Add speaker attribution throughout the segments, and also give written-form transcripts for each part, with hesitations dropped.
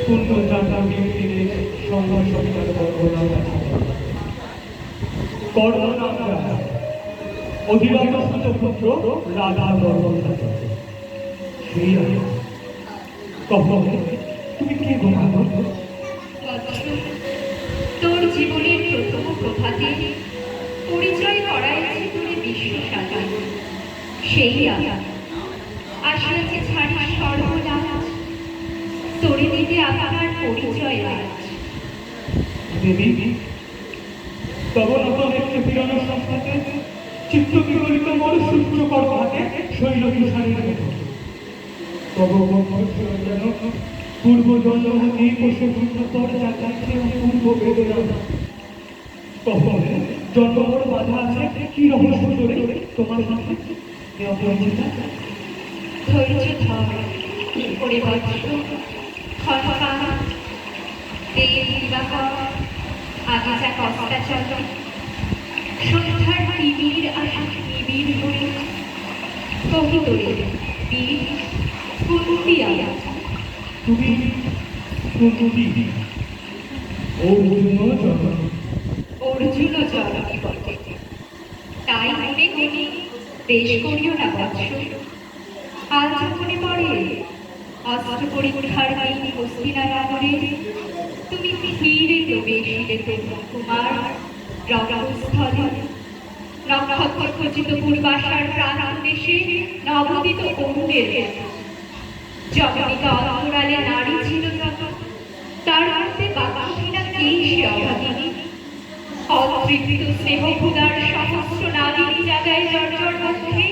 Speaker 1: পূর্ণ যাত্রা ব্যক্তিরে সংঘর্ষ কর্ণনামরা অধিরত পুত্র রাধা গর্ভধার তুমি কে গোমাধব?
Speaker 2: তোর জীবনের প্রথম প্রভাতে পরিচয় করাইছে তোরে বিশ্বসাগর। সেই আসিয়াছে ছাড়ি সর্বনাশ, তোরে দিতে আপনার পরিচয় আজ।
Speaker 1: দেবী তব নতুন একটি পীড়ন সংস্থাতে চিত্ত বিগলিত মোর সূর্যকর হাতে শৈল তুষারের মতো তব যেন পূর্ব জন্মহতি পশু তোর যাচ্ছে পূর্ব বেদনা। তখন জন্মর বাধা আছে কি রহস্য করে তোমার সাথে
Speaker 2: ধৈর্য ধর করে বজ্র খরকা দেবা আগে যা কস্তা চল সন্ধ্যার টিভির আসা নিবিড় করে কহি তোরে বীর কুন্তি আয়া
Speaker 1: তুমি কুন্তি
Speaker 2: অর্জুন জননী বটে, তাই মনে করি দেশ করিও না বৎস। আজ মনে পড়ে অস্ত্র পরীক্ষার দিন হস্তিনানগরে তুমি ধীরে প্রবেশিলে তরুণ কুমার রণস্থলে। নক্ষত্র খচিত পূর্বাশার প্রাণ দেশে নবদিত অরুণের জগনিকা অন্তরালে নারী ছিল যত, তার মধ্যে বাক্যহীনা কে সে অভাগিনী। অতৃপ্ত স্নেহ ক্ষুধার সহস্র নারী জাগায় জর্জর মধ্যে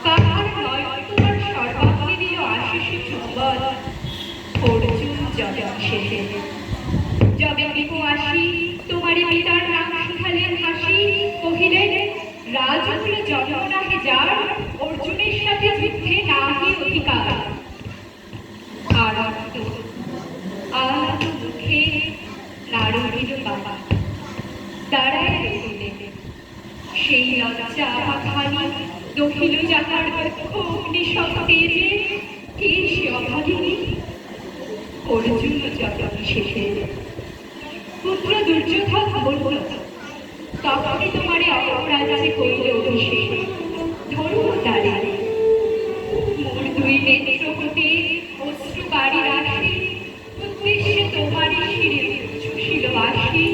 Speaker 2: কাহার নয়ন তোমার সর্বাগ্নি দিল আশিস চুম্বন। অর্জুন জগৎ শেষে যবে বিপু আসি তোমারই পিতার নাম শিখালেন হাসি, কহিলেন রাজকুলে জন্ম নাহে যার অর্জুনের সাথে যুদ্ধে নাহি অধিকার। আনন্দ মুখে নারীর বাবা দাঁড়ায় রহিলেন, সেই লজ্জা আঘানি দখিল যাহার দুঃখ অগ্নিশক্তেজে কে সে অভাগিনী। অর্জুন জগৎ শেষে পুত্র দুর্যোধন বলল তখনই তোমারে অপরাজে করিল অভিষেক। ধরুন তারে মোর দুই নেত্র হতে অশ্রু বাড়ি রাখি, উদ্দেশ্যে তোমারই শিরে ছুশিল আসি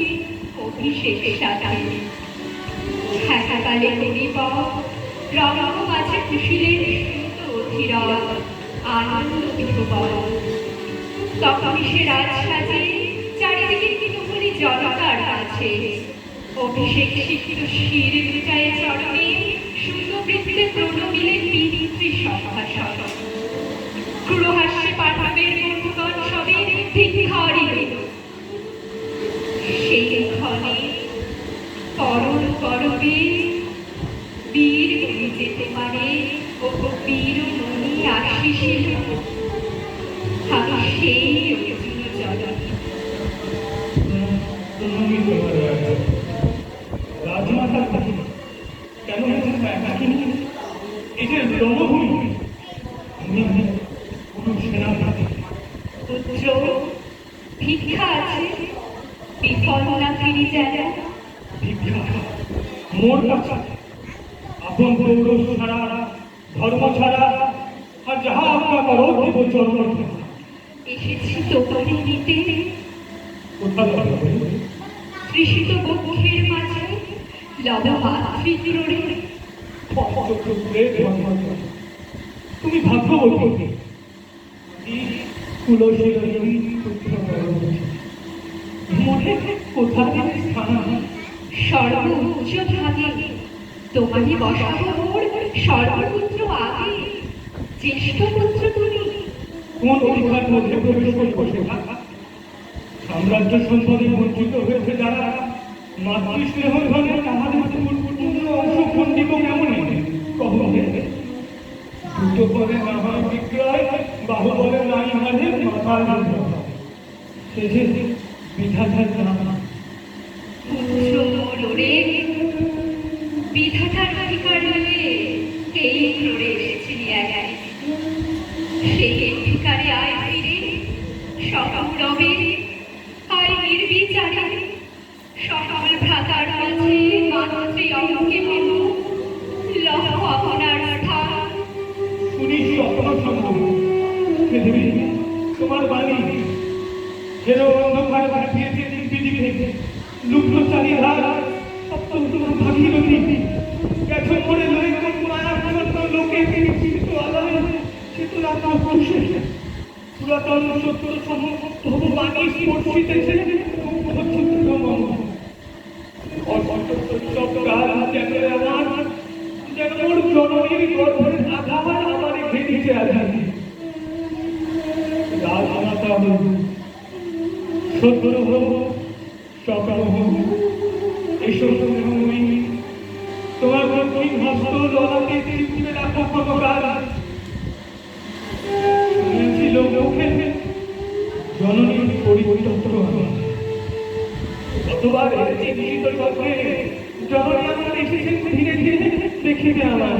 Speaker 2: অভিষেকে সাথে। হ্যাকালে করিব রঙ মাঝে খুশিলেন সুত অধীর আনন্দ বিভব। তখন সে রাজ সাজে চারিদিকে কিনুগুলি জনতার কাছে, অভিষেক শিক্ষিত শির লুটায় চরণে শূন্য বৃত্তে প্রণমিলে পিতৃ সভাসদ। ক্রুরহাস্যে পাঠাবের বন্ধুগণ সবে ভিক্ষারি হইল, সেই ক্ষণে করণ করবে বীর বলিতে তোমারে ও বীর মনি আসিছিল। আমি সেই অর্জুন জননী।
Speaker 1: রাজমাতা কেন এই যে রণভূমি সেনাপতি
Speaker 2: পুত্র ভিক্ষা আছে বিফল না ফিরি যেন।
Speaker 1: ভিক্ষা মোর কাছে আপন পৌরষ ছাড়া ধর্ম ছাড়া আর যাহা আপনার করো দিব চরণ।
Speaker 2: এসেছি তোমারে নিতে
Speaker 1: কোথায়
Speaker 2: তৃষিত বক্ষের মাঝে লবমাতৃদ্রোড়ে।
Speaker 1: তুমি ভাগ্যবতী তুলসী মনে কোথায় স্থান
Speaker 2: সর্বোচ্চ ভাগে তোমারই বসাবো মোর সর্বপুত্র আগে। জ্যেষ্ঠ পুত্র তুমি
Speaker 1: কোন অধিকার মধ্যে প্রবেশ করে বসে থাকা? সাম্রাজ্য সম্পদে বঞ্চিত হয়েছে যারা মাতৃস্নেহ ধনে তাহাদের পূর্ণ অংশ খণ্ডিত কেমন কহলে দুটো পরে না হয় বিক্রয়, বাহুবলে নাই হারে মাতাল সে যে বিধাতার নাম।
Speaker 2: পুত্র মোরে বিধাতার অধিকার লয়ে এই ফ্লোরে এসেছিলি একাই। সেই অধিকারে আয় ফিরে সগৌরবে আর নির্বিচারে সকল ভ্রাতার কাছে মাতৃ অঙ্কে মম লহ আপনার স্থান।
Speaker 1: শুনি স্বপ্ন সম্ভব পৃথিবী তোমার বাণী যেন অন্ধকার ভাসিয়েছে পৃথিবীতে লুপ্ত চারিধার সপ্ত তোমার ভাগীরথী গেছো করে লয়ে মায়ার জন্য লোকে বিস্তৃত আলোয় শীতল আত্মপুরুষে পুরাতন সত্য সমস্ত বাণী স্পর্শিতেছে যেন মোর জননীর গর্ভের আধার আমার ঘেরিছে আধার রাজমাতা সত্য হোক সকাল হোক এসব তুমি তোমার দক্ষিণ হস্ত ললাকে তৃপ্তিতে রাখো ক্ষমকার শুনেছিল মুখে জননীর পরিবর্তন কতবার এসেছি নিহিত চক্রে জননী আমার এসেছেন ধীরে ধীরে দেখিবে আমার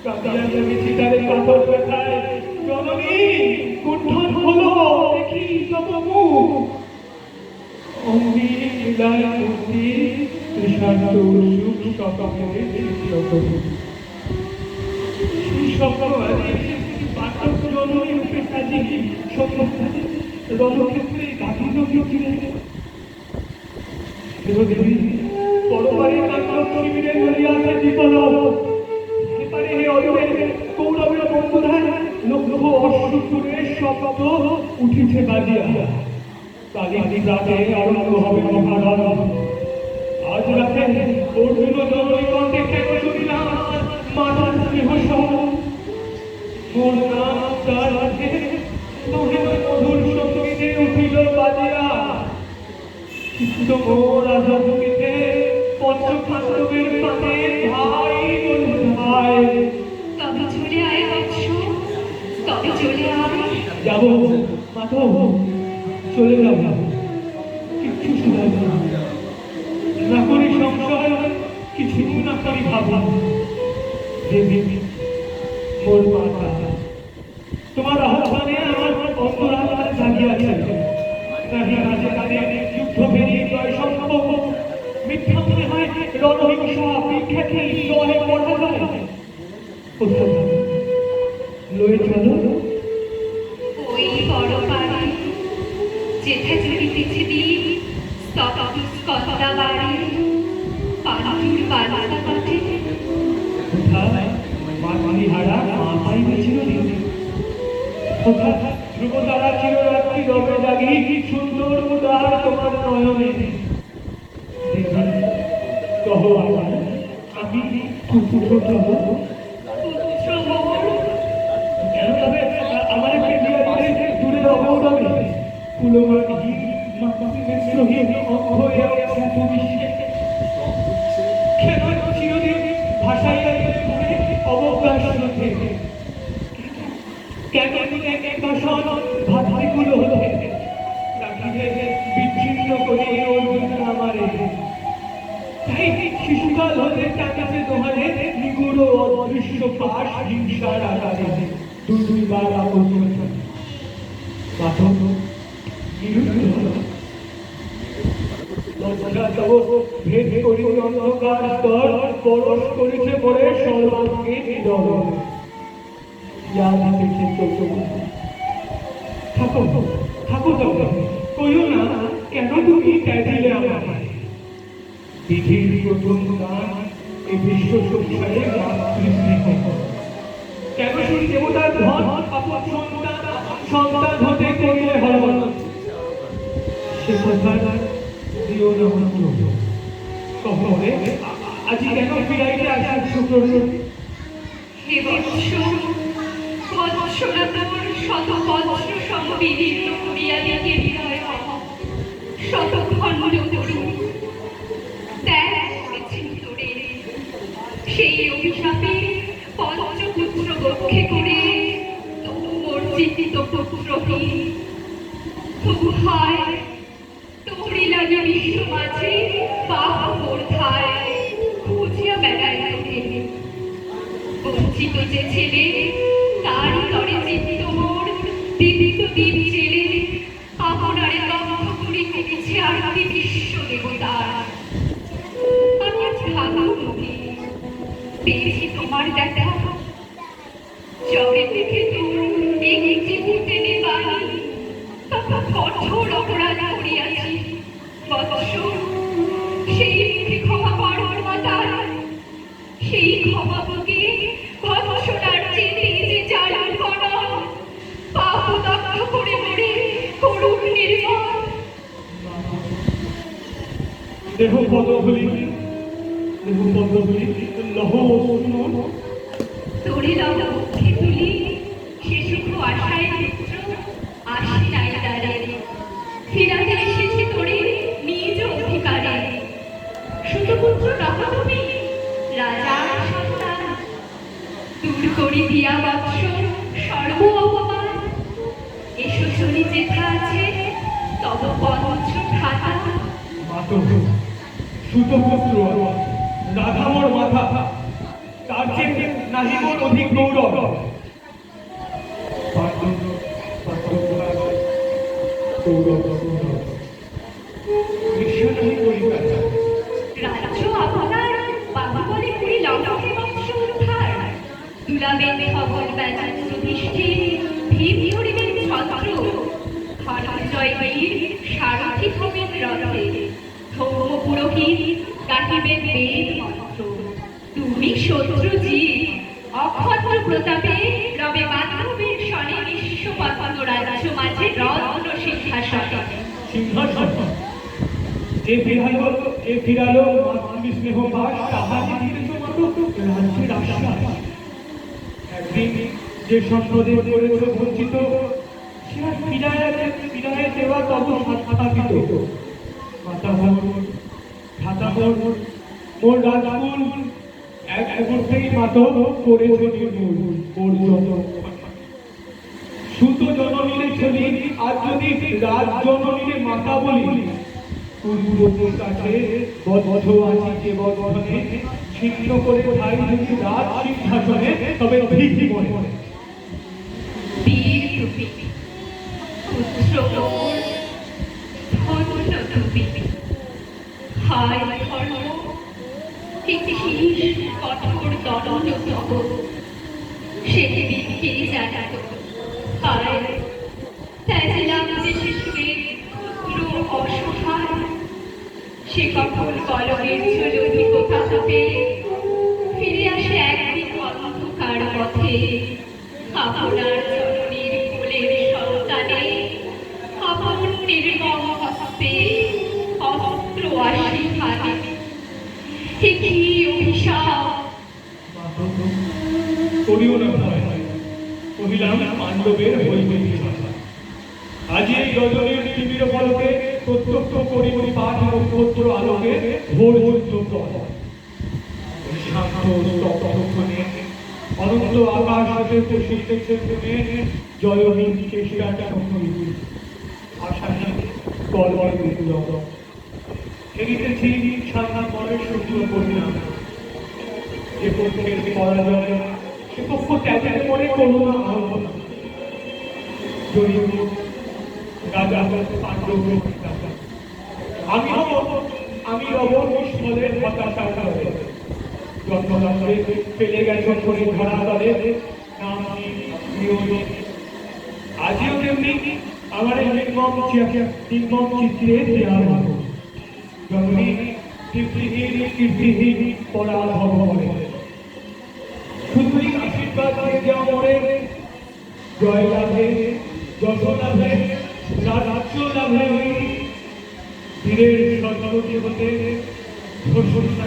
Speaker 1: কাঁদিয়া জমেছি তারে কাতর ব্যথায় জননী কুণ্ঠন হলো দেখি তব মুখ অম্বি হৃদয় মূর্তি তৃষার্ত সুখ সকালে সেই স্বপ্ন পাঠক জননী রূপে সাজি স্বপ্ন রণক্ষেত্রে গাভীর ফিরে দেবী পরবারে কাটক শিবিরে ধরিয়াছে বিপদ এপারে হে অদূরে কৌরবের বন্ধুরা লক্ষ অশ্বসুরের শব্দ উঠিছে বাজিয়া কালী রাতে আরম্ভ হবে মহারণ আজ রাতে অর্জুন জননী কণ্ঠে কেন শুনিলাম মাতার স্নেহ সহ মোর নাম তার আছে মহের মধুর সঙ্গীতে উঠিল বাজিয়া চিত্ত মোর আজাদুমিতে পঞ্চপাণ্ডবের পানে ভাই বন্ধু ভাই
Speaker 2: তবে চলে আয় বৎস, তবে চলে আয়।
Speaker 1: যাব মাথা চলে যাব কিচ্ছু শুধাই না করি সংশয় কিছু না করি ভাবা দেবী মোর মাতা তোমার আহ্বানে আমার অন্তরাত্মা জাগিয়াছে নাহি মাঝে কাজে যুদ্ধ বেরিয়ে জয় সম্ভব মিথ্যা মনে হয় রণহিংসা বিখ্যাতি লয়ে পড়া যায় লয়ে চলো
Speaker 2: ওই বড় পাড়ে যেথা চলিতেছে দিন কতটা বাড়ি পাণ্ডুর বার্তা পথে
Speaker 1: কোথায় মাতৃহারা মা পাইবে চিরদিন কোথায় ধ্রুব তারা চিররাত্রি রবে জাগি সুন্দর উদার তোমার নয়নে কহ আমি পুত্র কহ
Speaker 2: পুত্র মোর
Speaker 1: কেন তবে আমার ফেলিয়া দিতে দূরে অবদবে কুলমানি মাতৃহীন অভয় এত বিশ্বে কেন চিরদিন ভাষাইয়া করে অবকাশ রয়েছে কেন এক ভাষণ ভাতৃকুলো হতে রাখিবে বিচ্ছিন্ন করে অর্জুন আমারে তাই শিশুকাল হতে কাকাতে দোহারে নিগুড় অদৃশ্য পাশ হিংসার আকারে দুইবার আবদ্ধ পাঠক ভেদ করি অন্ধকার স্তর পরশ করেছে পরে সর্বাঙ্গে নিদর থাকো থাকো তবে কইও না কেন তুমি ত্যাজিলে আমায় বিধির প্রথম গান এই বিশ্ব সংসারে মাতৃস্নেহ কেন সেই দেবতার ধন আপন সন্তান হতে করিলে হল সে কথা দিও না মন্ত্র কহরে আজি কেন ফিরাইতে আসার শুক্র
Speaker 2: হে বৎস, বৎসরা তোর শত বৎস সমবিদীর্ণ করিয়া দিতে হৃদয় শত খণ্ড করি ত্যাগ করেছি তোরে সেই অভিশাপে পঞ্চপুত্র বক্ষে করে তবু মোর চিত্ত পুত্রহীন তবু হায় তোরই লাগে বিশ্ব মাঝে বাহ বোর্ধায় খুঁজিয়া বেড়ায় তোকে বঞ্চিত যে ছেলে তারই তরে চিত্ত মোর দীপ্ত দ্বীপ জেলে ঘোর অপরাধ করিয়াছি বৎস, সেই মুখে ক্ষমা করো মাতার, সেই ক্ষমা বুকে ভৎসনার চেতে যে জালন কণা পাপ দগ্ধ করে মরে করুণ নির্মল।
Speaker 1: দেহ পদধূলি লহ শুনুন,
Speaker 2: তোরে লব মুখে তুলি সে সুখ আশায় পুত্র আসি নাই দ্বারে, ফিরাতে এসেছে তোরে নিজ অধিকারে। সুতপুত্র নহ তুমি রাজার সন্তান, দূর করি দিয়া বৎস সর্ব অপমান। এসো শুনি যেথা আছে তব পঞ্চ খাতা।
Speaker 1: মাতঙ্গ সুতপুত্র রাধামর মাথা, তার চেয়ে নাহি মোর অধিক গৌরব।
Speaker 2: রাজ্য আপনার বাবা বলে কুড়ি লক্ষে বংশ উদ্ধার, দুলাবেন খবর বেজান যুধিষ্ঠির, ভীম ধরিবেন ছত্র, ধনঞ্জয় বীর সারথি হবেন রথে, ধৌম পুরোহিত গাহিবেন বেদ মন্ত্র। তুমি শত্রুজিৎ অক্ষত্র প্রতাপে রবে বান্ধবের শনে বিশ্বপতন রাজ্য মাঝে রত্ন সিংহাসনে।
Speaker 1: সিংহাসন যে ফিরালো মাতৃ স্নেহ পাশ, তাহাকে দিয়েছ মাত্র রাজ্যের আশ্বাস। একদিন যে সম্পদে করেছ বঞ্চিত, সে আর ফিরায় দেওয়া তব স্থাপিত। মোর রাজকুল এক মুহূর্তেই মাতব করেছ নির্মূল। সুত জননীরে চলি আর যদি রাজ জননীরে মাতা বলি, পূর্বপুর কাছে বদ্ধ আছি যে বন্ধনে, ছিন্ন করে ঠাই যদি রাজ সিংহাসনে, তবে ভিকি মনে
Speaker 2: বীর তুমি পুত্র মোর, ধন্য তুমি। হায় ধর্ম একটি কঠোর দণ্ড তব, সে দিনকে জানাত। হায় ত্যাজিলাম যে শিশুকে পুত্র অসহায়, সে কখন কলমের চলতি কোথা হতে ফিরে আসে একদিন অন্ধকার পথে। আপনার জননীর কোলের সন্তানে আপন নির্মম হস্তে অস্ত্র আসি হাতে। কি অভিশাপ!
Speaker 1: করিও না ভয়, কহিলাম পাণ্ডবের হইবে বিজয়। আজি এই রজনীর টিভির পলকে প্রত্যক্ষ করিব পাঠ নক্ষত্র আলোকে ভোর যুদ্ধ। শান্ত স্তব্ধক্ষণে অনন্ত আকাশ হতে প্রসিদ্ধেছে শুনে জয়হীন চেষ্টাটা সঙ্গী আশাহীন কলবল বিপ্লব। এগিতেছি সাধনা পরে সূর্য পরিণাম, যে পক্ষের পরাজয় সে পক্ষ ত্যাগের পরে করুণা আহ্বান। জড়িয়ে রাজা পাণ্ডব আমি রব নিষ্ফলের হতাশা করে জন্মদাত্রে ফেলে গেছে শরীর ধরা তলে নাম নিয়োগে। আজিও তেমনি আমার নির্মম চিত্রে দেওয়া জননী কীর্তিহীন কীর্তিহীন পরাভব করে। শুধুই আশীর্বাদ দিয়ে দেওয়া মরে জয় লাভে যশ লাভে রাজ্য লাভে বীরের সর্বতি হতে ঘোষণা